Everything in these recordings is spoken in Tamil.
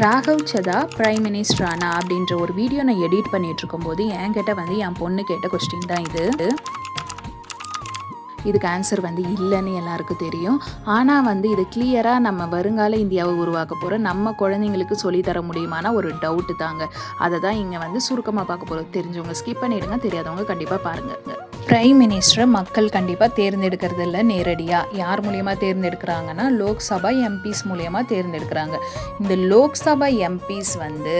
ராகவ் சதா பிரைம் மினிஸ்டர் ஆனா அப்படின்ற ஒரு வீடியோ நான் எடிட் பண்ணிட்டு இருக்கும்போது என்கிட்ட வந்து என் பொண்ணு கேட்ட கொஸ்டின் தான் இது. இதுக்கு ஆன்சர் வந்து இல்லைன்னு எல்லாருக்கும் தெரியும். ஆனால் வந்து இது கிளியராக நம்ம வருங்கால இந்தியாவை உருவாக்க போகிற நம்ம குழந்தைங்களுக்கு சொல்லித்தர முடியுமான ஒரு டவுட்டு தாங்க. அதை தான் இங்கே வந்து சுருக்கமாக பார்க்க போகிறோம். தெரிஞ்சவங்க ஸ்கிப் பண்ணிவிடுங்க, தெரியாதவங்க கண்டிப்பாக பாருங்கள். பிரைம் மினிஸ்டரை மக்கள் கண்டிப்பாக தேர்ந்தெடுக்கிறது இல்லை நேரடியாக. யார் மூலியமாக தேர்ந்தெடுக்கிறாங்கன்னா லோக்சபா எம்பிஸ் மூலியமாக தேர்ந்தெடுக்கிறாங்க. இந்த லோக்சபா எம்பிஸ் வந்து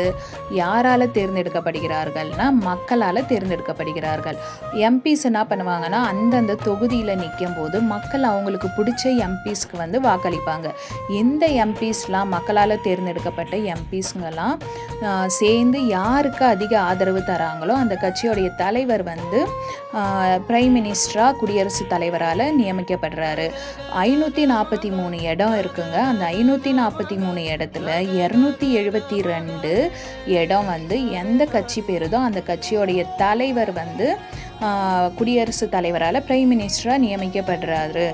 யாரால் தேர்ந்தெடுக்கப்படுகிறார்கள்னா மக்களால் தேர்ந்தெடுக்கப்படுகிறார்கள். எம்பிஸ் என்ன பண்ணுவாங்கன்னா அந்தந்த தொகுதியில் நிற்கும் போது மக்கள் அவங்களுக்கு பிடிச்ச எம்பிஸ்க்கு வந்து வாக்களிப்பாங்க. எந்த எம்பிஸ்லாம் மக்களால் தேர்ந்தெடுக்கப்பட்ட எம்பிஸ்ங்கெல்லாம் சேர்ந்து யாருக்கு அதிக ஆதரவு தராங்களோ அந்த கட்சியோடைய தலைவர் வந்து பிரைம் மினிஸ்டராக குடியரசுத் தலைவரால் நியமிக்கப்படுறாரு. 543 இடம் இருக்குங்க. அந்த 543 இடத்துல 272 இடம் வந்து எந்த கட்சி பெறுதோ அந்த கட்சியோடைய தலைவர் வந்து குடியரசுத் தலைவரால் பிரைம் மினிஸ்டராக நியமிக்கப்படுறாரு.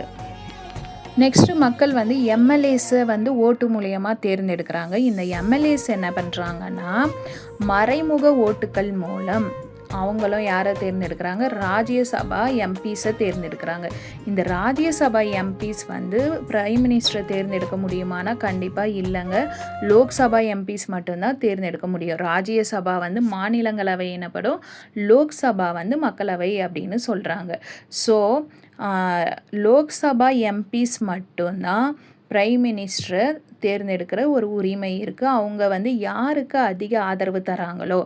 நெக்ஸ்ட்டு மக்கள் வந்து எம்எல்ஏஸை வந்து ஓட்டு மூலியமாக தேர்ந்தெடுக்கிறாங்க. இந்த எம்எல்ஏஸ் என்ன பண்ணுறாங்கன்னா மறைமுக ஓட்டுக்கள் மூலம் அவங்களும் யாரை தேர்ந்தெடுக்கிறாங்க, ராஜ்யசபா எம்பிஸை தேர்ந்தெடுக்கிறாங்க. இந்த ராஜ்யசபா எம்பிஸ் வந்து பிரைம் மினிஸ்டரை தேர்ந்தெடுக்க முடியுமானா கண்டிப்பாக இல்லைங்க. லோக்சபா எம்பிஸ் மட்டும்தான் தேர்ந்தெடுக்க முடியும். ராஜ்யசபா வந்து மாநிலங்களவை எனப்படும், லோக்சபா வந்து மக்களவை அப்படின்னு சொல்கிறாங்க. ஸோ லோக்சபா எம்பிஸ் மட்டும்தான் பிரைம் மினிஸ்டரை தேர்ந்தெடுக்கிற ஒரு உரிமை இருக்குது. அவங்க வந்து யாருக்கு அதிக ஆதரவு தராங்களோ,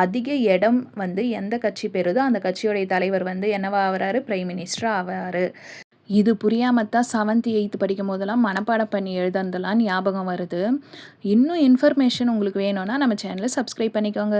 அதிக இடம் வந்து எந்த கட்சி பெறுதோ அந்த கட்சியோடைய தலைவர் வந்து என்னவா ஆகிறாரு, பிரைம் மினிஸ்டர் ஆவார். இது புரியாமல் தான் 7th 8th படிக்கும் போதெல்லாம் மனப்பாடம் பண்ணி எழுதுனதெல்லாம் ஞாபகம் வருது. இன்னும் இன்ஃபர்மேஷன் உங்களுக்கு வேணும்னா நம்ம சேனலை சப்ஸ்கிரைப் பண்ணிக்கோங்க.